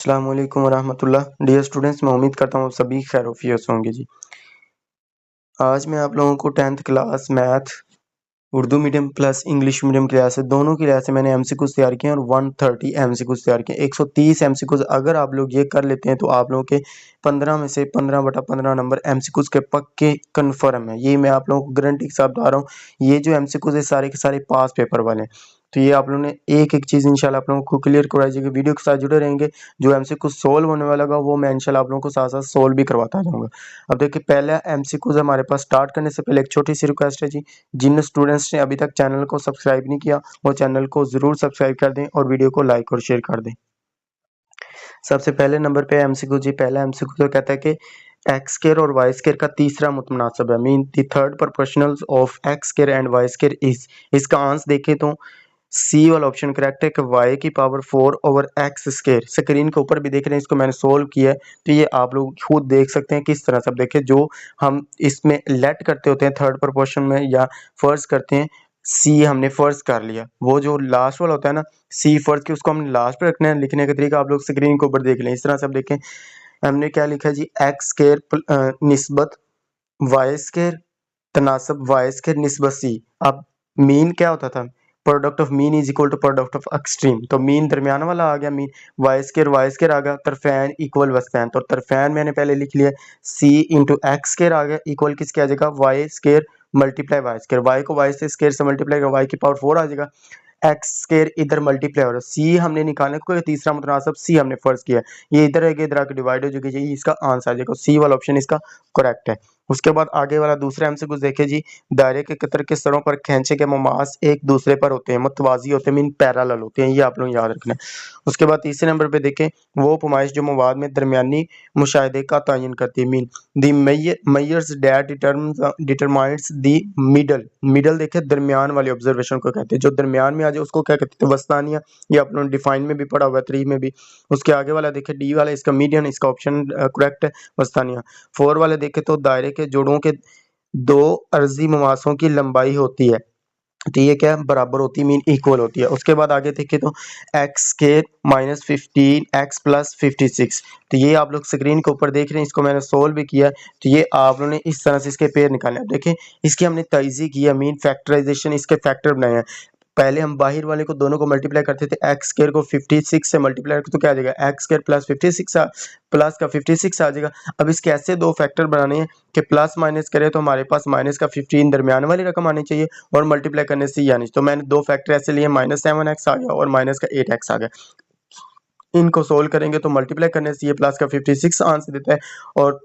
अस्सलाम वालेकुम वरहमतुल्लाह। Dear students, मैं उम्मीद करता हूँ आप सभी खैर-ओ-आफियत से होंगे जी। आज मैं आप लोगों को 10th class math Urdu medium plus English medium की लिहाज से दोनों की लिहाज से मैंने एमसीक्यूज़ तैयार किए हैं और 130 एमसीक्यूज़ तैयार किए हैं। 130 एमसीक्यूज़ अगर आप लोग ये कर लेते हैं तो आप लोगों के 15 में से 15/15 नंबर एमसीक्यूज़ के पक्के कन्फर्म है। ये मैं आप लोगों को गारंटी के साथ बता रहा हूँ। ये जो एमसीक्यूज़ है सारे के सारे पास पेपर वाले हैं। तो ये आप लोगों ने एक-एक चीज़ इंशाल्लाह आप लोगों को क्लियर करवाई जाएगी। वीडियो के साथ जुड़े रहेंगे। जो एमसीक्यू सोल्व होने वाला होगा वो मैं इंशाल्लाह आप लोगों को साथ-साथ सोल्व भी करवाता जाऊँगा। अब देखिए पहला एमसीक्यूज़ हमारे पास स्टार्ट करने से पहले एक छोटी-सी रिक्वेस्ट है जी। जिन स्टूडेंट्स ने अभी तक चैनल को सब्सक्राइब नहीं किया वो चैनल को ज़रूर सब्सक्राइब कर दें और वीडियो को लाइक और शेयर कर दें। सबसे पहले नंबर पे एमसीक्यू जी, पहला एमसीक्यू तो कहता है कि एक्स स्क्वायर और वाई स्क्वायर का तीसरा मुतनासिब है। Mean the third proportional of x square and y square is. इसका आंसर देखें तो सी वाला ऑप्शन करेक्ट है कि y की power 4 over x square. Screen के ऊपर भी देख रहे हैं, इसको मैंने सोल्व किया है तो ये आप लोग खुद देख सकते हैं किस तरह से। अब देखिए जो हम इसमें लेट करते होते हैं थर्ड प्रोपोर्शन में या फर्ज करते हैं, सी हमने फर्ज कर लिया, वो जो लास्ट वाला होता है ना सी फर्ज के उसको हमने लास्ट पे रखना है। लिखने का तरीका आप लोग स्क्रीन के ऊपर देख लें। इस तरह से अब देखें हमने क्या लिखा है जी, एक्स स्क्वायर निस्बत वाई स्क्वायर तनासब वाई स्क्वायर निस्बत सी। अब मीन क्या होता था, product of mean is equal to product of extreme. तो मीन दरमियान वाला आ गया, मीन वाई स्क्वायर आ गया, तरफैन इक्वल वस्तान। तो तरफैन मैंने पहले लिख लिया, सी इंटू एक्स स्क्वायर आ गया इक्वल किसके आ जाएगा, y square multiply y square. Y को वाई से स्क्वायर से मल्टीप्लाई कर वाई की पावर 4 आ जाएगा। एक्स स्क्वायर इधर मल्टीप्लाई हो रहा है, सी हमने निकालने को तीसरा मुतनासिब सी हमने फर्ज किया, ये इधर है इधर आके डिवाइड हो जाएगी, यही इसका आंसर आ जाएगा। सी वाला ऑप्शन इसका करेक्ट है। उसके बाद आगे वाला दूसरा एमसीक्यू देखे जी, दायरे के कतर के सरों पर खींचे के ममास एक दूसरे पर होते हैं, मुतवाजी होते हैं, मीन पैरेलल होते हैं, ये आप लोग याद रखना है। उसके बाद तीसरे नंबर पे देखें वो पैमाइश जो मवाद में दरमियानी मुशाहिदे का तयन करती है। Mean the measures that determines the middle. Middle देखे दरमियान वाली ऑब्जर्वेशन को कहते हैं, जो दरमियान में आ जाए उसको क्या कहते हैं, वस्तानिया। ये आप लोगों ने डिफाइन में भी पढ़ा हुआ है, 3 में भी। उसके आगे वाला देखे डी वाला इसका मीडियन, इसका ऑप्शन करेक्ट है, वस्तानिया। 4 वाले देखे तो दायरे के जोड़ों के 2 अर्जी ममासों की लंबाई होती है, तो ये क्या बराबर होती है, मीन इक्वल होती है। उसके बाद आगे देखें तो x square minus 15 x plus 56। तो ये आप लोग स्क्रीन के ऊपर देख रहे हैं, इसको मैंने सोल्व भी किया। तो ये आप लोगों ने इस तरह से इसके पेयर निकाले। देखें इसकी हमने तयजी किया, मीन फैक्टराइजेशन, इसके फैक्टर बनाए हैं। पहले हम बाहर वाले को दोनों को मल्टीप्लाई करते थे, एक्स स्क्वायर को 56 से मल्टीप्लाई करते तो क्या आ जाएगा, एक्स स्क्वायर प्लस 56 प्लस का 56 आ जाएगा। अब इसके ऐसे दो फैक्टर बनाने हैं कि प्लस माइनस करें तो हमारे पास माइनस का 15 दरमियान वाली रकम आनी चाहिए और मल्टीप्लाई करने से यानी, तो मैंने दो फैक्टर ऐसे लिए, -7x आ गया और माइनस का 8x आ गया। इनको सोल्व करेंगे तो मल्टीप्लाई करने से ये प्लस का 56 आंसर देता है और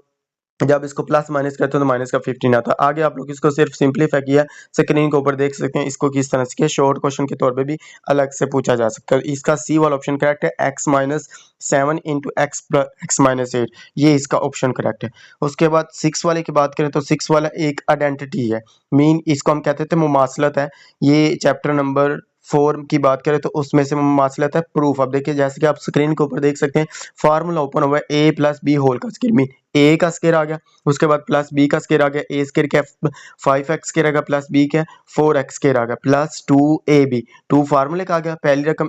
जब इसको प्लस माइनस करते हैं तो माइनस का 15 आता है। आगे आप लोग इसको सिर्फ सिंपलीफाई किया, स्क्रीन के ऊपर देख सकते हैं। इसको किस तरह से किया, शॉर्ट क्वेश्चन के तौर पे भी अलग से पूछा जा सकता है। इसका सी वाला ऑप्शन करेक्ट है, x-7 इंटू x-8, ये इसका ऑप्शन करेक्ट है। उसके बाद 6 वाले की बात करें तो 6 वाला एक आइडेंटिटी है, मीन इसको हम कहते थे मुमासलत है। ये चैप्टर नंबर 4 की बात करें तो उसमें से मुमासलत है प्रूफ। अब देखिए जैसे कि आप स्क्रीन के ऊपर देख सकते हैं, फार्मूला ओपन हुआ है a प्लस बी होल का स्क्वायर, मीन ए का स्क्वायर आ गया, उसके बाद प्लस बी का स्क्वायर आ गया, ए स्क्वायर क्या 5x स्क्वायर आ गया, प्लस बी क्या 4x स्क्वायर आ गया, प्लस 2ab। 2 फार्मूले का आ गया, पहली रकम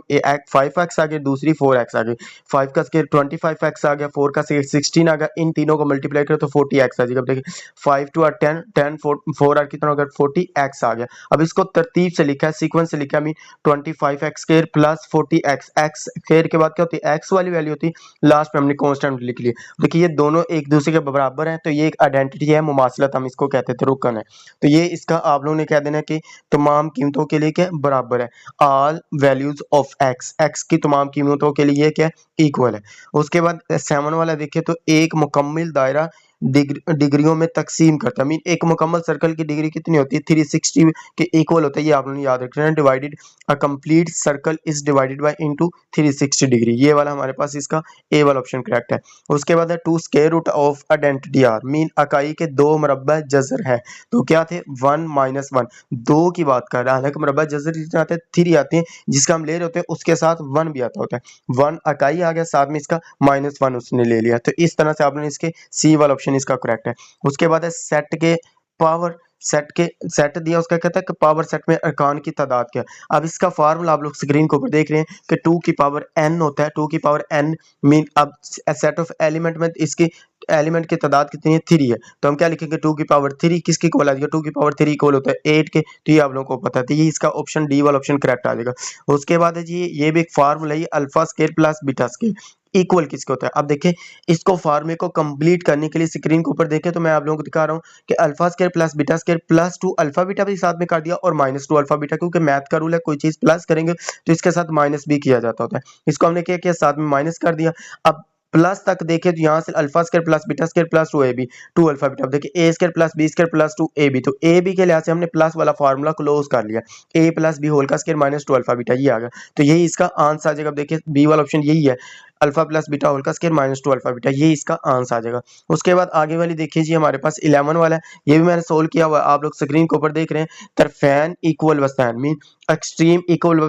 5x आ गई, दूसरी 4x आ गई। 5 का स्क्वायर 25x आ गया, 4 का स्क्वायर 16 आ गया, इन तीनों को मल्टीप्लाई करो तो 40x आ जाएगा। अब देखिए 5 2 10 10 4 कितना होगा, 40x आ गया। अब इसको तरतीब से लिखा है, सीक्वेंस से लिखा है, mean 25x square plus 40x। x square के बाद क्या होती है, x वाली वैल्यू होती है, लास्ट में हमने कांस्टेंट लिख लिया। देखिए ये दोनों एक दूसरे के बराबर है, तो ये एक आइडेंटिटी है, मुमासलत हम इसको कहते थे, रुकन है। तो ये इसका आप लोगों ने कह देना कि तमाम कीमतों के लिए क्या बराबर है, all values of x, x की तमाम कीमतों के लिए क्या इक्वल है। उसके बाद 7 वाला देखिए तो एक मुकम्मल दायरा डिग्रियों में तकसीम करता है, मीन एक मुकम्मल सर्कल की डिग्री कितनी होती है, 360 के इक्वल होता है, ये आप लोगों ने याद रखना है। Divided a complete circle is divided by into 360 degree, ये वाला हमारे पास इसका ए वाला ऑप्शन करेक्ट है। उसके बाद है 2 square root of identity are, mean अकाई के 2 मुरब्बा जज़र है, तो क्या थे 1 - 1, 2 की बात कर रहा है, हालांकि मुरब्बा जज़र जितने आते हैं 3 आते हैं, जिसका हम ले रहे होते हैं उसके साथ 1 भी आता होता है। 1 अकाई आ गया, साथ में इसका -1 उसने ले लिया, तो इस तरह से आपने इसके सी वाला ऑप्शन इसका करेक्ट है। उसके बाद है सेट के पावर सेट दिया, उसका कहता है कि पावर सेट में अरकान की तादाद क्या है। अब इसका फार्मूला आप लोग स्क्रीन के ऊपर देख रहे हैं कि 2 की पावर n होता है। 2 की पावर n मीन अब सेट ऑफ एलिमेंट में इसकी एलिमेंट की तादाद कितनी है, 3 है। तो हम क्या लिखेंगे, 2 की पावर 3 किसकी इक्वल आ जाएगा, 2 की पावर 3 इक्वल होता है 8 के। तो ये आप लोगों को पता है, तो ये इसका ऑप्शन डी वाला ऑप्शन करेक्ट आ जाएगा। उसके बाद है जी ये भी एक फार्मूला है, alpha square plus beta square equal किसके होता है। अब देखिए इसको फार्मूले को कंप्लीट करने के लिए स्क्रीन के ऊपर देखें तो मैं आप लोगों को दिखा रहा हूँ कि alpha square plus beta square plus 2 alpha beta भी साथ में कर दिया और माइनस 2 अल्फा बीटा, क्योंकि मैथ का रूल है कोई चीज प्लस करेंगे तो इसके साथ माइनस भी किया जाता होता है। इसको हमने क्या किया, साथ में माइनस कर दिया। अब प्लस तक देखें तो यहाँ से alpha square plus beta square plus 2ab 2 alpha beta. देखिए A square plus B square plus 2ab, तो ए बी के लिहाज से हमने प्लस वाला फार्मूला क्लोज कर लिया। ए प्लस बी होल का स्केयर माइनस 2 अल्फा बीटा, ये आ गया। तो यही इसका आंसर आ जाएगा। देखिए बी वाला ऑप्शन यही है, अल्फा प्लस बीटा होल का स्केयर माइनस 2 अल्फा बीटा, ये इसका आंसर आ जाएगा। उसके बाद आगे वाली देखिए जी हमारे पास 11 वाला है, ये भी मैंने सोल्व किया हुआ है, आप लोग स्क्रीन के ऊपर देख रहे हैं। तरफैन इक्वल वस्तान मीन एक्सट्रीम इक्वल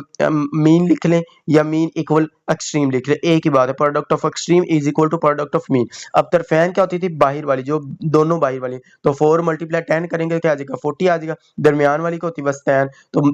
मीन लिख लें या मीन इक्वल एक्सट्रीम लिख लें, एक ही बात है। Product of extreme is equal to product of mean. अब तरफैन क्या होती थी, बाहर वाली, जो दोनों बाहर वाली, तो 4 मल्टीप्लाई 10 करेंगे क्या आ जाएगा, 40 आ जाएगा। दरमियान वाली क्या होती है, वस्तान, तो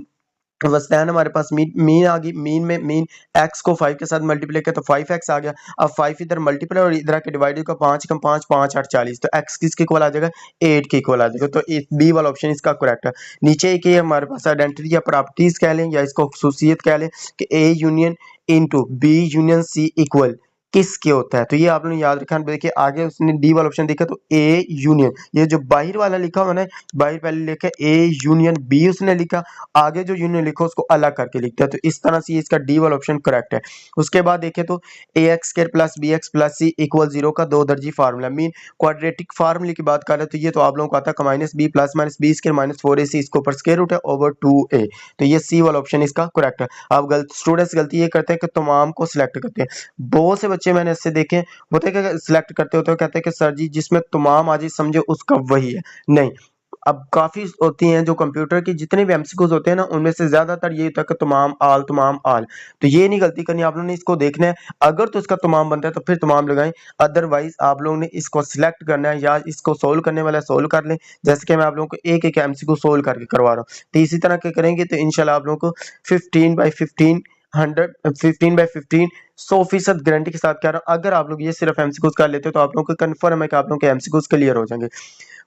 वस्तान हमारे पास मीन आ गई। मीन में मीन x को 5 के साथ मल्टीप्लाई किया तो 5x आ गया। अब 5 इधर मल्टीप्लाई और इधर आके डिवाइड का 5 कम 5 5 8 40, तो x किसके इक्वल आ जाएगा, 8 के इक्वल आ जाएगा। तो बी वाला ऑप्शन इसका करेक्ट है। नीचे एक ये हमारे पास आइडेंटिटी या प्रॉपर्टीज कह लें या इसको खसूसियत कह लें कि a union into b union c equal किसके होता है। तो ये आप लोग याद रखना। देखिए आगे उसने डी वाला ऑप्शन देखा तो ए यूनियन, ये जो बाहर वाला लिखा हुआ ना, बाहर पहले लिखा ए यूनियन बी उसने लिखा, आगे जो यूनियन लिखो उसको अलग करके लिखता है। तो इस तरह से इसका डी वाला ऑप्शन करेक्ट है। उसके बाद देखें तो A X square plus B X plus C equal 0 का 2 दर्जी फार्मूला मीन क्वाड्रेटिक फार्मूले की बात कर रहे हैं तो ये तो आप लोगों को आता है minus b plus minus b square minus 4ac, इसके ऊपर स्क्वायर रूट है ओवर 2a। तो ये सी वाला ऑप्शन इसका करेक्ट है। आप स्टूडेंट्स गलती ये करते हैं कि तमाम को सिलेक्ट करते हैं। बहुत से बच्चे मैंने इससे देखे होते हैं कि सिलेक्ट करते होते कहते हैं कि सर जी जिसमें तमाम आज समझे उसका वही है, नहीं। अब काफी होती हैं जो कंप्यूटर की जितने भी एमसीक्यूज होते हैं ना, उनमें से ज्यादातर ये होता है कि तमाम आल। तो ये नहीं गलती करनी, आप लोगों ने इसको देखना है। अगर तो इसका तमाम बनता है तो फिर तमाम लगाएं, अदरवाइज आप लोगों ने इसको सिलेक्ट करना है या इसको सोल्व करने वाला सोल्व कर लें। जैसे कि मैं आप लोगों को एक एक एमसीक्यू सोल्व करके करवा रहा हूँ, तो इसी तरह के करेंगे तो इंशाल्लाह आप लोगों को 15/15 15/15 100% गारंटी के साथ कह रहा हूँ। अगर आप लोग ये सिर्फ एमसीक्यूज कर लेते हो तो आप लोगों को कंफर्म है कि आप लोगों के एमसीक्यूज क्लियर हो जाएंगे।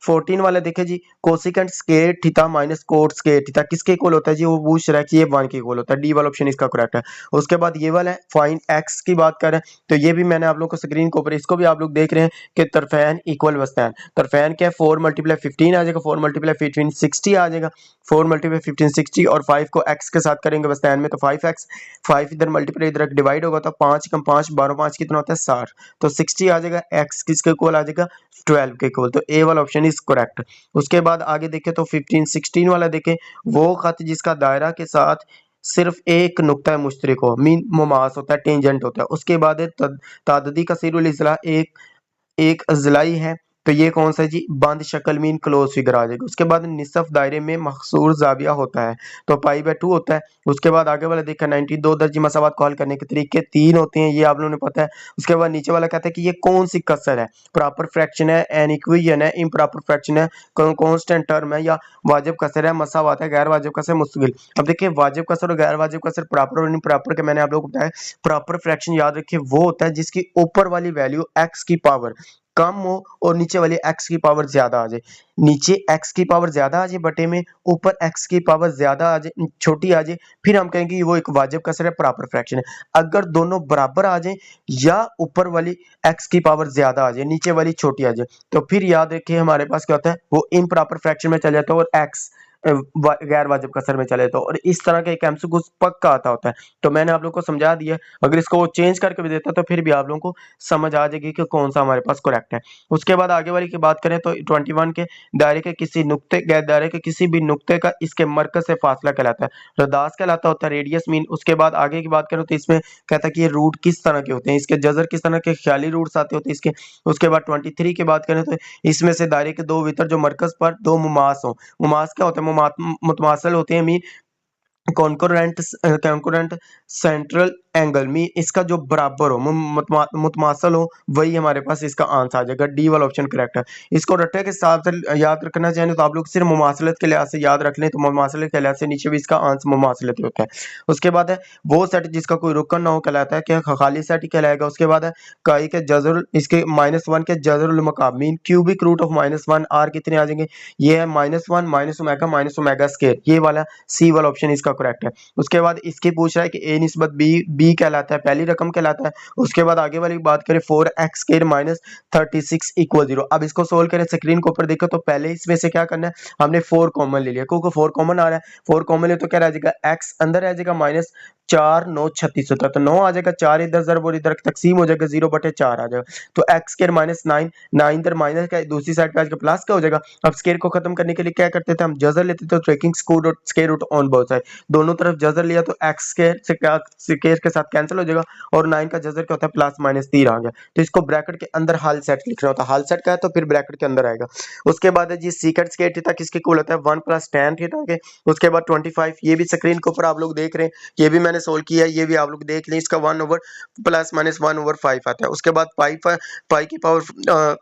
14 वाला देखे जी, cosecant square theta minus cot square theta किसके इक्वल होता है जी, वो पूछ रहा है कि ये 1 के इक्वल होता है। डी वाला ऑप्शन इसका करेक्ट है। उसके बाद ये वाला है फाइंड एक्स की बात कर रहे हैं, तो ये भी मैंने आप लोग को स्क्रीन के ऊपर, इसको भी आप लोग देख रहे हैं कि तरफैन इक्वल वस्तान। तरफैन क्या है, 4 मल्टीप्लाई 15 आ जाएगा, 4 मल्टीप्लाई 15 60 आ जाएगा। 4 मल्टीप्लाई 15 60 और 5 को x के साथ करेंगे वस्तान में तो 5x, 5 इधर मल्टीप्लाई इधर डिवाइड होगा तो 5 कम 5 12 5 कितना होता है 60, तो 60 आ जाएगा। x किसके इक्वल आ जाएगा, 12 के इक्वल। तो ए वाला ऑप्शन इज करेक्ट। उसके बाद आगे देखें तो 15 16 वाला देखें, वो खत जिसका दायरा के साथ सिर्फ एक नुक्ता मुश्तरक हो मीन मुमास होता है, टेंजेंट होता है। उसके बाद ताददी का सिरुल इजला एक अजलाई है, तो ये कौन सा है जी, बंद शक्ल मीन क्लोज फिगर आ जाएगा। उसके बाद निसफ दायरे में मखसूर जाविया होता है तो π/2 होता है। उसके बाद आगे वाला देखा 92 दर्जी मसावत को हल करने के तरीके 3 होते हैं, ये आप लोगों ने पता है। उसके बाद नीचे वाला कहता है कि ये कौन सी कसर है, प्रॉपर फ्रैक्शन है, एनिक्विजन है, इम्प्रॉपर फ्रैक्शन है, कांस्टेंट टर्म है या वाजिब कसर है, मसावत है, गैर वाजिब कसर, मुस्तकिल। अब देखिए वाजिब कसर और गैर वाजिब कसर, प्रॉपर और इम्प्रॉपर के मैंने आप लोगों को बताया। प्रॉपर फ्रैक्शन याद रखिए वो होता है जिसकी ऊपर वाली वैल्यू x की पावर कम हो और नीचे वाली x की पावर ज्यादा आ जाए। नीचे x की पावर ज्यादा आ जाए बटे में, ऊपर x की पावर ज्यादा आ जाए, छोटी आ जाए, फिर हम कहेंगे वो एक वाजिब कसर है, प्रॉपर फ्रैक्शन है। अगर दोनों बराबर आ जाए या ऊपर वाली x की पावर ज्यादा आ जाए नीचे वाली छोटी आ जाए, तो फिर याद रखिए हमारे पास क्या होता है, वो इम्प्रॉपर फ्रैक्शन में चले जाता है और x गैर वाजिब कसर में चले जाता है। और इस तरह का एक एमसीक्यू पक्का आता होता है। तो मैंने आप लोगों को समझा दिया, अगर इसको वो चेंज करके भी देता तो फिर भी आप लोगों को समझ आ जाएगी कि कौन सा हमारे पास करेक्ट है। उसके बाद आगे वाली की बात करें तो 21 के दायरे के किसी नुक्ते गैर दायरे के किसी भी नुक्ते का इसके मरकज से फासला कहलाता है, रदास कहलाता होता है, रेडियस मीन। उसके बाद आगे की बात करें तो इसमें कहता है कि ये रूट किस तरह के होते हैं, इसके जजर किस तरह के ख्याली रूट्स आते होते हैं इसके। उसके बाद 23 की बात करें तो इसमें से दायरे के 2 वितर जो मरकज पर 2 मुमास हो, मुमास क्या होता है, मुतमासल होते हैं मीन कॉन्कोरेंट सेंट्रल एंगल में इसका जो बराबर हो, मुतमासल हो, वही हमारे पास इसका आंसर आ जाएगा। डी वाला ऑप्शन करेक्ट है। इसको रट्टे के साथ याद रखना चाहिए तो आप लोग सिर्फ मुमासलत के लिहाज से याद रख लें तो मुमासलत के लिहाज से नीचे भी इसका आंसर मुमासलत ही होता है। उसके बाद है वो सेट जिसका कोई रुकन ना हो कहलाता है, क्या खाली सेट ही कहलाएगा। उसके बाद है काई के जजर, इसके -1 के जजरुल मकाब mean cubic root of -1 are कितने आ जाएंगे, ये है -1 माइनस ओमेगा स्केयर, ये वाला सी वाला ऑप्शन इसका करेक्ट है। उसके बाद इसकी पूछ रहा है कि ए निस्बत बी कहलाता है, पहली रकम कहलाता है। उसके बाद आगे वाली बात करें 4x स्क्वायर माइनस 36 इक्वल 0। अब इसको सोल्व करें, स्क्रीन के ऊपर देखो तो पहले इसमें से क्या करना है, हमने 4 कॉमन ले लिया क्योंकि 4 कॉमन आ रहा है। 4 कॉमन ले तो क्या रह जाएगा, x अंदर रह जाएगा -4 9 36 होता है तो 9 आ जाएगा, 4 इधर ज़रब और इधर तकसीम हो जाएगा, 0/4 आ जाएगा। तो x स्क्वायर -9 9 इधर माइनस का दूसरी साइड पे आकर प्लस का हो जाएगा। अब स्क्वायर को खत्म करने के लिए क्या करते थे हम, जजर लेते थे, taking square root on both side, दोनों तरफ जजर लिया तो x स्क्वायर से क्या स्क्वायर के साथ कैंसिल हो जाएगा और 9 का जजर क्या होता है +-3 आ गया। तो इसको ब्रैकेट के अंदर हाल सेट लिखना होता है, हाल सेट का है तो फिर ब्रैकेट के अंदर आएगा। उसके बाद है जी सीकेंट स्क्वायर थीटा किसके इक्वल होता है 1 + tan थीटा के। उसके बाद 25, ये भी स्क्रीन के ऊपर आप लोग देख रहे हैं, ये भी मैंने सोल्व किया है, ये भी आप लोग देख लें, इसका 1/±1/5 आता है। उसके बाद पाई की पावर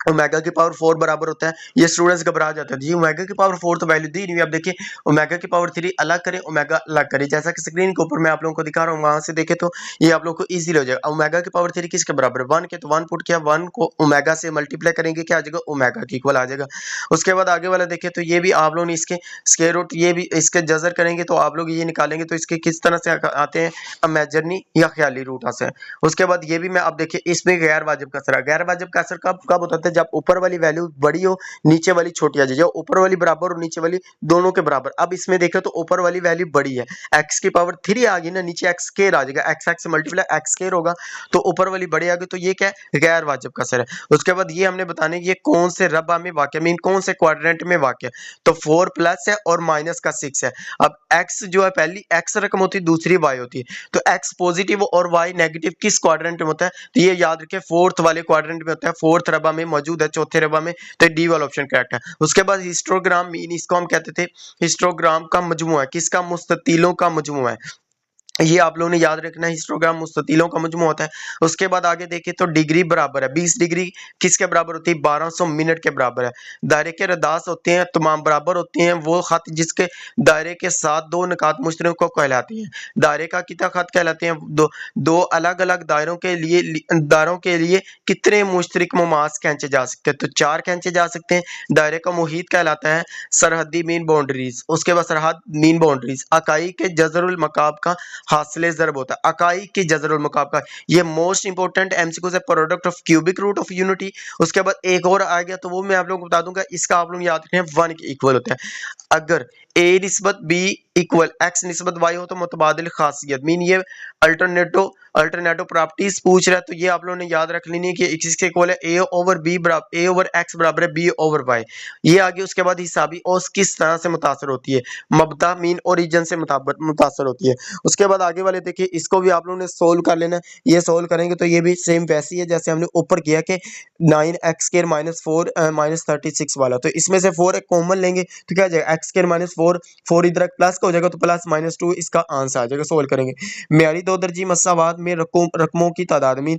ओमेगा की पावर 4 बराबर होता है। ये स्टूडेंट्स घबरा जाते हैं जी ओमेगा की पावर 4 तो वैल्यू दी नहीं। अब देखिए ओमेगा की पावर 3 अलग करें, ओमेगा अलग करें, जैसा कि स्क्रीन के ऊपर मैं आप लोगों को दिखा रहा हूँ, वहां से देखें तो ये आप लोगों को इजीली हो जाएगा। ओमेगा की पावर 3 किसके बराबर है 1 के, तो 1 पुट किया, 1 को ओमेगा से मल्टीप्लाई करेंगे, क्या आ जाएगा ओमेगा की इक्वल आ जाएगा। उसके बाद आगे वाला देखें तो ये भी आप लोग इसके स्क्वायर रूट, ये भी इसके जजर करेंगे तो आप लोग ये निकालेंगे तो इसके किस तरह से आते हैं, इमेजिनरी या ख्याली रूट से। उसके बाद ये भी मैं अब देखिए इसमें गैर वाजिब कसर है, गैर वाजिब कसर कब होता है, जब ऊपर वाली वैल्यू बड़ी हो नीचे वाली छोटी आ जाए, जो ऊपर वाली बराबर और नीचे वाली दोनों के बराबर। अब इसमें देखें तो ऊपर वाली वैल्यू बड़ी है, x की पावर 3 आ गई ना, नीचे x स्क्वायर आ जाएगा, x से मल्टीप्लाई x स्क्वायर होगा तो ऊपर वाली बड़ी आ गई, तो ये क्या है गैर वाजिब कसर है। उसके बाद ये हमने बताने ये कौन से रबा में वाक़ मीन कौन से क्वाड्रेंट में वाक़ है, तो 4 प्लस है और माइनस का 6 है। अब x जो है पहली x रकम होती है, दूसरी y होती है, तो x पॉजिटिव और y नेगेटिव किस क्वाड्रेंट में होता है, तो ये याद रखें फोर्थ वाले क्वाड्रेंट में होता है, फोर्थ रबा में मौजूद है, चौथे रबा में, तो डी वाला ऑप्शन करेक्ट है। उसके बाद हिस्टोग्राम मीन इसको हम कहते थे हिस्टोग्राम का मजमू है, किसका, मुस्ततीलों का मजमू है, ये आप लोगों ने याद रखना है, हिस्टोग्राम मुस्ततीलों का मजमू होता है। उसके बाद आगे देखें तो डिग्री बराबर है 20 डिग्री किसके बराबर होती है 1200 मिनट के बराबर है। दायरे के रदास होते हैं तमाम बराबर होते हैं वो खत जिसके दायरे के साथ दो निकात मुश्तरक को कहलाती हैं। दायरे का कितना खत कहलाते हैं, दो अलग अलग दायरों के लिए कितने मुश्तरक मुमास खींचे जा सकते हैं, तो 4 खींचे जा सकते हैं। दायरे का मुहीत कहलाता है सरहदी मीन बाउंड्रीज। उसके बाद सरहद मीन बाउंड्रीज अकाई के जजरुल मकाब का हासिल ज़रब होता है, अकाई की जजरुल मुकाब का, ये मोस्ट इंपोर्टेंट एमसीक्यू है, product of cubic root of unity. उसके बाद एक और आ गया तो वो मैं आप लोगों को बता दूंगा, इसका आप लोग याद रखें 1 के इक्वल होता है। अगर ए निस्बत बी इक्वल एक्स निस्बत वाई हो तो मुतबादिल खासियत मीन ये अल्टरनेटिव प्रॉपर्टीज पूछ रहा है, तो ये आप लोगों ने याद रख लेनी है कि इसके इक्वल है ए ओवर एक्स बराबर है बी ओवर वाई। ये आगे उसके बाद हिसाबी और किस तरह से मुतासर होती है, मबदा मीन ओरिजिन से मुतासर होती है। उसके बाद आगे वाले देखिए इसको भी आप लोगों ने सोल्व कर लेना, ये सोल्व करेंगे तो ये भी सेम वैसी है जैसे हमने ऊपर किया कि 9x स्क्वायर -4 -36 वाला, तो इसमें से 4 एक कॉमन लेंगे तो क्या आ जाएगा x स्क्वायर -4 4 इधर प्लस का हो जाएगा तो प्लस -2 इसका आंसर आ जाएगा। सोल्व करेंगे मेयारी दो दर्जी मसावात में रकमों की तादाद मीन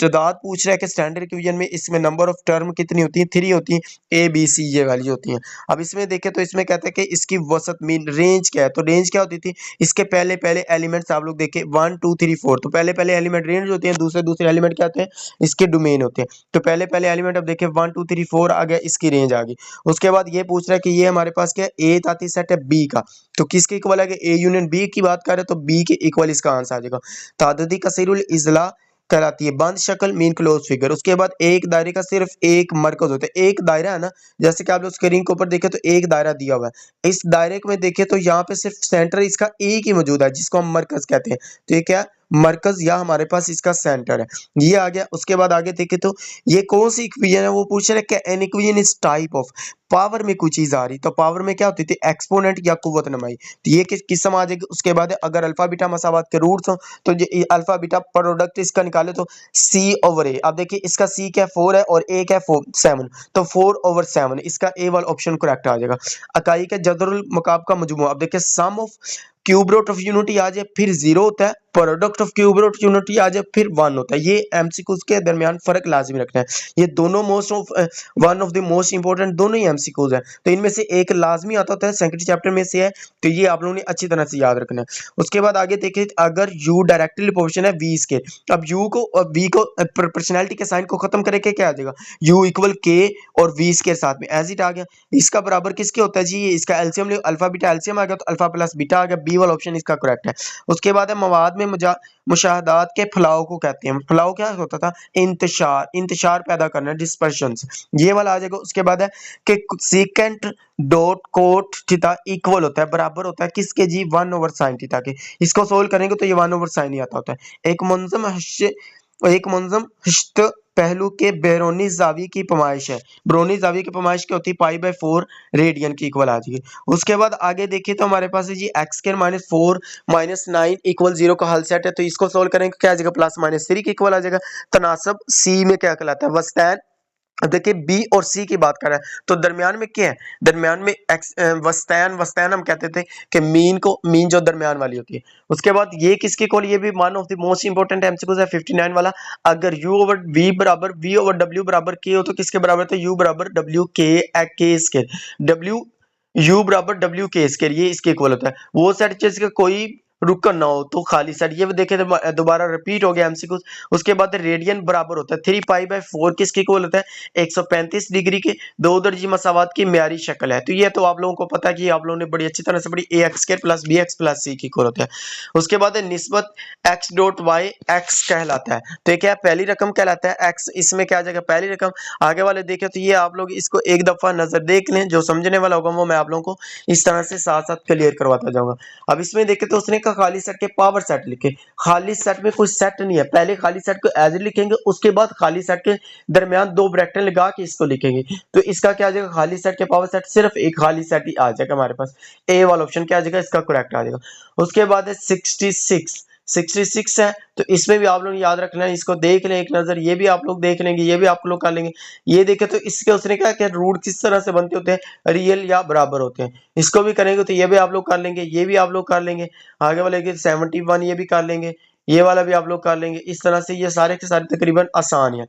तादाद पूछ रहा है कि स्टैंडर्ड डिवीजन में इसमें नंबर ऑफ टर्म कितनी होती है 3 होती है, ए बी सी ये वाली होती हैं। अब इसमें देखें तो इसमें कहते हैं कि इसकी वसत मीन रेंज क्या है, तो रेंज क्या होती थी, इसके पहले एलिमेंट्स आप लोग देखें 1 2 3 4, तो पहले एलिमेंट रेंज होते हैं, दूसरे एलिमेंट क्या होते हैं इसके डोमेन होते हैं। तो पहले एलिमेंट अब देखें 1 2 3 4 आ गया, इसकी रेंज आ गई। उसके बाद ये पूछ रहा है कि ये हमारे पास क्या है ए ताती सेट है बी का, तो किसके इक्वल है, ए यूनियन बी की बात कर रहे हैं तो बी के इक्वल इसका आंसर आ जाएगा। ताददी कसीरुल इजला कहलाती है बंद शक्ल मीन क्लोज फिगर। उसके बाद एक दायरे का सिर्फ एक मरकज होता है, एक दायरा है ना, जैसे कि आप लोग स्क्रीन के ऊपर देखें तो एक दायरा दिया हुआ है, इस दायरे में देखें तो यहाँ पे सिर्फ सेंटर इसका एक ही मौजूद है जिसको हम मरकज कहते हैं, तो ये क्या मरकज या हमारे पास इसका सेंटर है, ये आ गया। उसके बाद आगे देखें तो ये कौन सी इक्वेशन है, वो पूछ रहे हैं कि an equation is type of, power में कोई चीज आ रही तो पावर में क्या होती थी एक्सपोनेंट या कुव्वत नमाई, तो ये किस सम आ जाएगी। उसके बाद अगर अल्फा बीटा मसावात के रूट्स हो तो ये अल्फा बीटा प्रोडक्ट इसका निकाले तो सी ओवर ए। अब देखिए इसका सी क्या 4 है और ए क्या 7, तो 4/7 इसका ए वाला ऑप्शन करेक्ट आ जाएगा। अकाई के जदरुल मकाब का मजमू, अब देखिए sum of cube root of unity आ जाए फिर 0 होता है, product of cube root unity आ जाए फिर 1 होता है। ये एमसीक्यूज के दरमियान फर्क लाजमी रखना है। ये दोनों one of the most important दोनों ही एमसीक्यूज हैं, तो इनमें से एक लाजमी आता होता है, सेकेंडरी चैप्टर में से है, तो ये आप लोगों ने अच्छी तरह से याद रखना है। उसके बाद आगे देखिए, अगर u डायरेक्टली प्रोपोर्शन है v स्केयर, अब u को और v को प्रोपोर्शनैलिटी के साइन को खत्म करके क्या आ जाएगा, u इक्वल k और v स्केयर साथ में एज इट आ गया। इसका बराबर किसके होता है जी, इसका एलसीएम ले, अल्फा बीटा एलसीएम आ गया तो अल्फा प्लस बीटा आ गया, बी वाला ऑप्शन इसका करेक्ट है। उसके बाद है मवाद में मुशाहदात के फलाव को कहते हैं। फलाव क्या होता था, इंतशार पैदा करना, डिस्पर्शन, ये वाला आ जाएगा। उसके बाद है कि secant dot cot theta equal होता है, बराबर होता है किसके जी, 1/sin थीटा के। इसको सोल्व करेंगे तो ये 1/sin ही आता होता है। एक मुंजम हश्त पहलू के बैरोनी जावी की पैमाइश है, बैरोनी जावी की पैमाइश क्या होती है, π/4 रेडियन की इक्वल आ जाएगी। उसके बाद आगे देखिए तो हमारे पास है जी x² -4 -9 इक्वल 0 का हल सेट है, तो इसको सोल्व करेंगे क्या आ जाएगा, +-3 की इक्वल आ जाएगा। तनासब सी में क्या कहलाता है, वस्तान। अब देखिए बी और सी की बात कर रहा है तो दरमियान में क्या है, दरमियान में वस्तान हम कहते थे कि मीन जो दरमियान वाली होती है। उसके बाद ये किसकी कॉल, ये भी one of the most important MCQs है 59 वाला। अगर v/w बराबर k हो तो किसके बराबर था, u बराबर w k square, w u बराबर w k स्केयर, ये इसके इक्वल होता है। वो सेट जिसका कोई रुकन ना हो तो खाली सेट, ये देखे दोबारा रिपीट हो गया एमसीक्यू। उसके बाद रेडियन बराबर होता है 3π/4 किसके इक्वल होता है, 135 डिग्री के। दो दर्जी मसावात की म्यारी शक्ल है, तो ये तो आप लोगों को पता है कि आप लोगों ने बड़ी अच्छी तरह से पढ़ी, ax² + bx + c की इक्वल होता है। उसके बाद निस्बत x डॉट y x कहलाता है, तो ये क्या पहली रकम कहलाता है x, इसमें क्या आ जाएगा पहली रकम। आगे वाले देखे तो ये आप लोग इसको एक दफा नजर देख लें, जो समझने वाला होगा वो मैं आप लोगों को इस तरह से साथ साथ क्लियर करवाता जाऊंगा। अब इसमें देखे तो उसने कहा खाली सेट के पावर सेट लिखे, खाली सेट में कोई सेट नहीं है, पहले खाली सेट को एज लिखेंगे, उसके बाद खाली सेट के दरमियान 2 ब्रैकेट लगा के इसको लिखेंगे, तो इसका क्या आ जाएगा, खाली सेट के पावर सेट सिर्फ एक खाली सेट ही आ जाएगा हमारे पास, ए वाला ऑप्शन क्या आ जाएगा, इसका करेक्ट आ जाएगा। उसके बाद है 66 है, तो इसमें भी आप लोग याद रखना है, इसको देख लें एक नजर, ये भी आप लोग देख लेंगे, ये भी आप लोग कर लेंगे। ये देखे तो इसके उसने क्या क्या रूट किस तरह से बनते होते हैं, रियल या बराबर होते हैं, इसको भी करेंगे तो ये भी आप लोग कर लेंगे, ये भी आप लोग कर लेंगे। आगे वाले 71 ये भी कर लेंगे, ये वाला भी आप लोग कर लेंगे। इस तरह से ये सारे के सारे तकरीबन आसान है।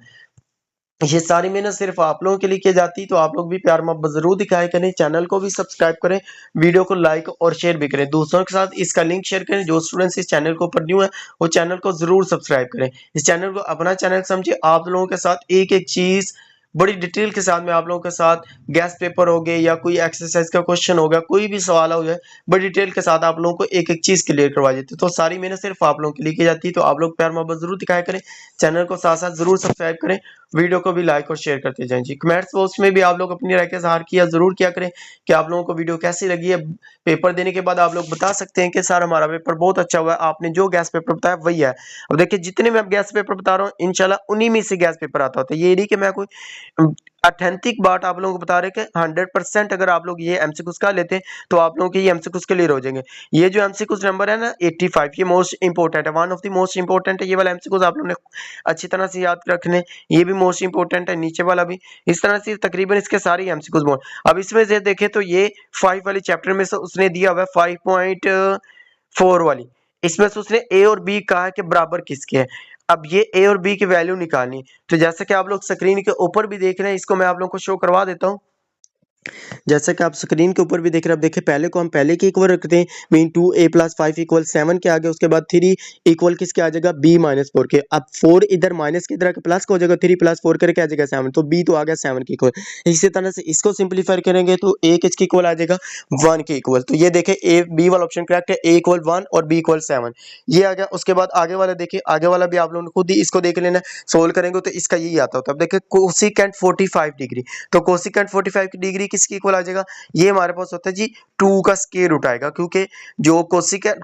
ये सारी मेहनत सिर्फ आप लोगों के लिए की जाती, तो आप लोग भी प्यार मोहब्बत जरूर दिखाया करें, चैनल को भी सब्सक्राइब करें, वीडियो को लाइक और शेयर भी करें, दूसरों के साथ इसका लिंक शेयर करें। जो स्टूडेंट्स इस चैनल को ऊपर न्यू है वो चैनल को जरूर सब्सक्राइब करें, इस चैनल को अपना चैनल समझे। आप लोगों के साथ एक एक चीज बड़ी डिटेल के साथ में आप लोगों के साथ गैस पेपर हो गए या कोई एक्सरसाइज का क्वेश्चन होगा, कोई भी सवाल हो जाए, बड़ी डिटेल के साथ आप लोगों को एक एक चीज क्लियर करवा देते, तो सारी मेहनत सिर्फ आप लोगों के लिए की जाती है। तो आप लोग प्यार मोहब्बत जरूर दिखाया करें, चैनल को साथ साथ जरूर सब्सक्राइब करें, वीडियो को भी लाइक और शेयर करते जाएं जी। कमेंट्स बॉक्स में भी आप लोग अपनी राय का इज़हार किया जरूर किया करें कि आप लोगों को वीडियो कैसी लगी है। पेपर देने के बाद आप लोग बता सकते हैं कि सर हमारा पेपर बहुत अच्छा हुआ है, आपने जो गैस पेपर बताया वही है। अब देखिए जितने मैं अब गैस पेपर बता रहा हूँ इंशाल्लाह उन्हीं में से गैस पेपर आता होता है, ये नहीं कि मैं कोई ऑथेंटिक बात आप लोगों को बता रहे कि 100% अगर आप लोग ये एमसीक्यूज का लेते हैं तो आप लोगों के ये एमसीक्यूज क्लियर हो जाएंगे। ये जो एमसीक्यूज नंबर है ना 85, ये मोस्ट इंपोर्टेंट है, one of the most important है। ये वाला एमसीक्यूज आप लोगों ने अच्छी तरह से याद रखने, ये भी मोस्ट इंपोर्टेंट है, नीचे वाला भी। इस तरह से तकरीबन इसके सारे एमसीक्यूज बोल। अब इसमें से देखें तो ये 5 वाली चैप्टर में से उसने दिया हुआ है 5.4 वाली, इसमें से उसने ए और बी कहा है कि बराबर किसके है। अब ये ए और बी की वैल्यू निकालनी, तो जैसे कि आप लोग स्क्रीन के ऊपर भी देख रहे हैं, इसको मैं आप लोगों को शो करवा देता हूँ। जैसा कि आप स्क्रीन के ऊपर भी देख रहे हैं, अब देखिए पहले को हम पहले के इक्वल रखते हैं, मीन 2a + 5 = 7 के आगे, उसके बाद 3 इक्वल किसके आ जाएगा, b - 4 के। अब 4 इधर माइनस की तरह के प्लस का हो जाएगा, 3 + 4 करके आ जाएगा 7, तो b तो आ गया 7 के इक्वल। इसी तरह से इसको सिंपलीफाई करेंगे तो a किसके इक्वल आ जाएगा, 1 के इक्वल। तो ये देखें a b वाला ऑप्शन करेक्ट है, a = 1 और b = 7, ये आ गया। उसके बाद आगे वाला देखिए, आगे वाला भी आप लोगों ने खुद ही इसको देख लेना, सोल्व करेंगे तो इसका यही आता होता है। अब देखिए कोसिकेंट 45 डिग्री, तो कोसिकेंट 45 डिग्री किसके इक्वल आ जाएगा, ये हमारे पास होता है जी 2 का स्क्वायर रूट आएगा, क्योंकि जो कोसिकेंट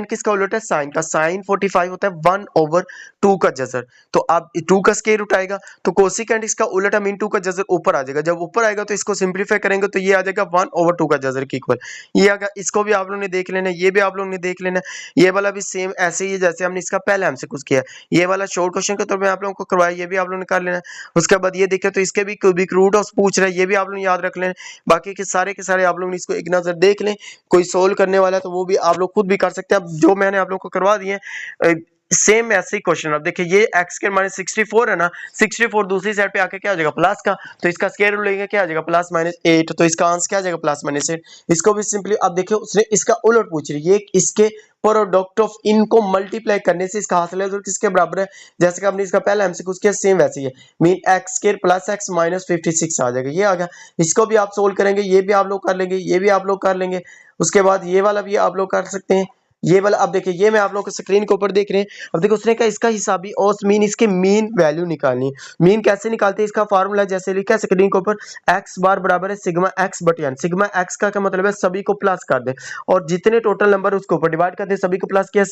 किसका उलट है, साइन का। साइन 45 होता है 1/2 का जजर, तो अब 2 का स्क्वायर रूट आएगा, तो कोसिकेंट इसका उलट है, मीन 2 का जजर ऊपर आ जाएगा। जब ऊपर आएगा तो इसको सिंपलीफाई करेंगे तो ये आ जाएगा 1/2 का जजर के इक्वल, ये आ गया। इसको भी आप लोगों ने देख लेना, ये भी आप लोगों ने देख लेना। ये वाला भी सेम ऐसे ही है जैसे हमने इसका पहले हमसे कुछ किया, ये वाला शॉर्ट क्वेश्चन के तौर पे आप लोगों को करवाया, ये भी आप लोगों ने कर लेना। उसके बाद ये देखें तो इसके भी क्यूबिक रूट ऑफ पूछ रहा है, ये भी आप लोग याद रख लें। बाकी के सारे आप लोग इसको एक नजर देख लें, कोई सोल्व करने वाला है तो वो भी आप लोग खुद भी कर सकते हैं। अब जो मैंने आप लोग को करवा दिए सेम ऐसे ही क्वेश्चन। अब देखिए ये एक्स के माइनस 64 है ना, 64 दूसरी साइड पे आके क्या हो जाएगा प्लस का, तो इसका स्क्वायर रूट लेंगे क्या आ जाएगा प्लस माइनस 8, तो इसका आंसर क्या आ जाएगा प्लस माइनस 8। इसको भी सिंपली अब देखिए उसने इसका उलट पूछ रही है, ये इसके प्रोडक्ट ऑफ इनको मल्टीप्लाई करने से इसका हासिल रिजल्ट किसके बराबर है, जैसे कि हमने इसका पहला एमसीक्यू किया सेम वैसे ही है, mean x square plus x minus 56 आ जाएगा, ये आ गया। इसको भी आप सोल्व करेंगे, ये भी आप लोग कर लेंगे, ये भी आप लोग कर लेंगे। उसके बाद ये वाला भी आप लोग कर सकते हैं, ये वाला। अब देखिए ये मैं आप लोग को स्क्रीन के ऊपर देख रहे हैं। अब देखो उसने कहा इसका हिसाब भी और मीन इसके मीन वैल्यू निकालनी है। मीन कैसे निकालते हैं, इसका फार्मूला जैसे लिखा है स्क्रीन के ऊपर, एक्स बार बराबर है सिग्मा एक्स बटे एन। सिग्मा एक्स का क्या मतलब है, सभी को प्लस कर दे और जितने टोटल नंबर उसके ऊपर डिवाइड कर दे, सभी को प्लस किया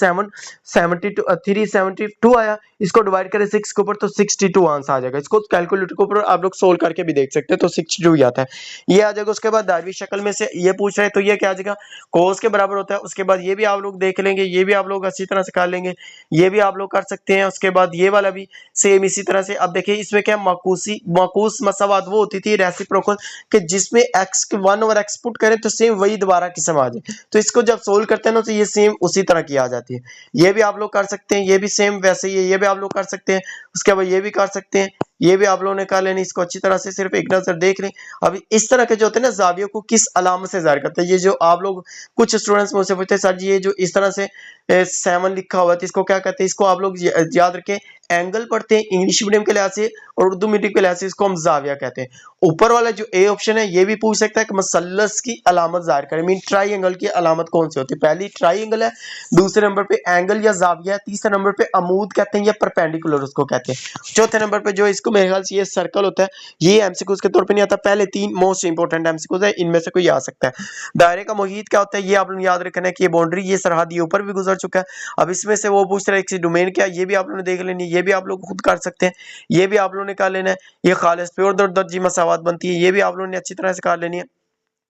372 आया, इसको डिवाइड करें 6 के ऊपर तो 62 आंसर आ जाएगा। इसको कैलकुलेटर के ऊपर आप लोग सोल्व करके भी देख सकते हैं, तो 62 ही आता है, ये आ जाएगा। उसके बाद दायवी शक्ल में से ये पूछ रहे हैं तो ये क्या आ जाएगा, कोस के बराबर होता है। उसके बाद ये भी आप लोग देख लेंगे, ये भी आप लोग अच्छी तरह से कर लेंगे, ये भी आप लोग कर सकते हैं। उसके बाद ये वाला भी सेम इसी तरह से। अब देखिए इसमें क्या माकूस मसावात वो होती थी रेसिप्रोकल कि जिसमें x के 1 ओवर x पुट करें तो सेम वही दोबारा किस्म आ जाए, तो इसको जब सोल्व करते हैं ना तो ये सेम उसी तरह की आ जाती है। ये भी आप लोग कर सकते हैं, ये भी सेम वैसे ही है, ये भी आप लोग कर सकते हैं। उसके बाद ये भी कर सकते हैं, ये भी आप लोगों ने कर लेनी, इसको अच्छी तरह से सिर्फ एक नजर देख लें। अब इस तरह के जो होते हैं ना जावियों को किस अलामत से जाहिर करते हैं, ये जो आप लोग कुछ स्टूडेंट्स मुझसे पूछते हैं सर जी ये जो इस तरह से 7 लिखा हुआ है तो इसको क्या कहते हैं, इसको आप लोग याद रखें एंगल पढ़ते हैं इंग्लिश मीडियम के लिहाज से और उर्दू मीडियम के लिहाज से इसको हम जाविया कहते हैं। ऊपर वाला जो ए ऑप्शन है ये भी पूछ सकता है कि मसल्लस की अलामत जाहिर करें, मीन ट्राइंगल की अलामत कौन सी होती है, पहली ट्राइंगल है, दूसरे नंबर पे एंगल या जाविया, तीसरे नंबर पे अमूद कहते हैं या परपेंडिकुलर उसको कहते हैं, चौथे नंबर पे जो इसको मेरे ख्याल से ये सर्कल होता है। ये एमसीक्यूज के तौर पे नहीं आता, पहले 3 मोस्ट इंपोर्टेंट एमसीक्यूज है, इनमें से कोई आ सकता है। दायरे का मुहीत क्या होता है, ये आप लोग याद रखना है कि ये बाउंड्री, ये सरहद ये ऊपर भी गुजर चुका है। अब इसमें से वो पूछ रहा है कि डोमेन क्या, ये भी आप लोगों ने देख लेनी, ये भी आप लोग खुद कर सकते हैं, ये भी आप लोगों ने कर लेना है। ये खालिस प्योर दर्जी मसावत बनती है, ये भी आप लोगों ने अच्छी तरह से कर लेनी है।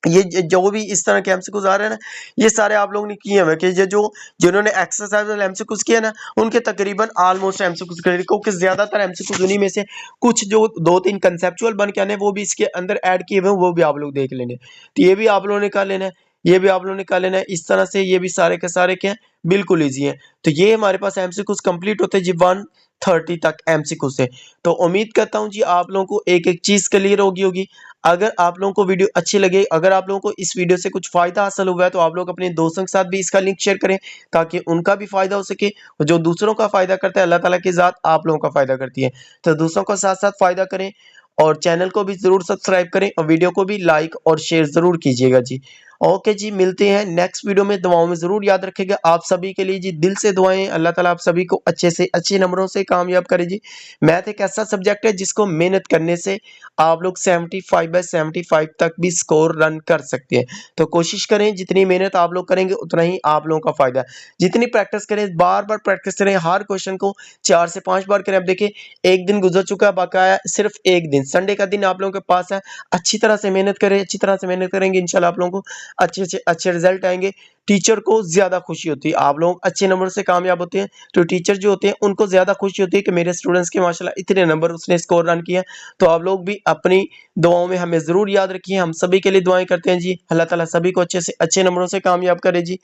ये जो भी इस तरह के एमसीक्यूज आ रहे हैं ना, ये सारे आप लोगों ने किए हैं कि ये जो जिन्होंने एक्सरसाइज वाले एमसीक्यूज किए ना उनके तकरीबन ऑलमोस्ट एमसीक्यूज कर, क्योंकि ज्यादातर एमसीक्यूज उन्हीं में से कुछ जो 2-3 कंसेप्चुअल बन के आने वो भी इसके अंदर ऐड किए हुए हैं, वो भी आप लोग देख लेंगे। तो ये भी आप लोगों ने कर लेना है, ये भी आप लोगों ने कर लेना है। इस तरह से ये भी सारे के सारे क्या बिल्कुल ईजी है। तो ये हमारे पास एमसीक्यूज कंप्लीट होते हैं जी 130 तक एमसीक्यू से। तो उम्मीद करता हूँ जी आप लोगों को एक एक चीज क्लियर होगी। अगर आप लोगों को वीडियो अच्छी लगे, अगर आप लोगों को इस वीडियो से कुछ फायदा हासिल हुआ है तो आप लोग अपने दोस्तों के साथ भी इसका लिंक शेयर करें ताकि उनका भी फायदा हो सके। और जो दूसरों का फायदा करता है अल्लाह ताला की जात आप लोगों का फायदा करती है, तो दूसरों का साथ साथ फायदा करें और चैनल को भी जरूर सब्सक्राइब करें और वीडियो को भी लाइक और शेयर जरूर कीजिएगा जी। ओके जी, मिलते हैं नेक्स्ट वीडियो में। दुआओं में जरूर याद रखिएगा, आप सभी के लिए जी दिल से दुआएं, अल्लाह ताला आप सभी को अच्छे से अच्छे नंबरों से कामयाब करे जी। मैथ एक ऐसा सब्जेक्ट है जिसको मेहनत करने से आप लोग 75/75 तक भी स्कोर रन कर सकते हैं। तो कोशिश करें, जितनी मेहनत आप लोग करेंगे उतना ही आप लोगों का फायदा है। जितनी प्रैक्टिस करें, बार बार प्रैक्टिस करें, हर क्वेश्चन को 4 से 5 बार करें। अब देखिए एक दिन गुजर चुका है, बकाया सिर्फ एक दिन, संडे का दिन आप लोगों के पास है। अच्छी तरह से मेहनत करें, अच्छी तरह से मेहनत करेंगे, इंशाल्लाह आप लोगों को अच्छे रिजल्ट आएंगे। टीचर को ज्यादा खुशी होती है, आप लोग अच्छे नंबर से कामयाब होते हैं तो टीचर जो होते हैं उनको ज्यादा खुशी होती है कि मेरे स्टूडेंट्स के माशाल्लाह इतने नंबर उसने स्कोर रन किया। तो आप लोग भी अपनी दुआओं में हमें जरूर याद रखिए, हम सभी के लिए दुआएं करते हैं जी। अल्लाह ताला सभी को अच्छे से अच्छे नंबरों से कामयाब करे जी।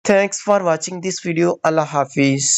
Thanks for watching this video. अल्लाह हाफिज।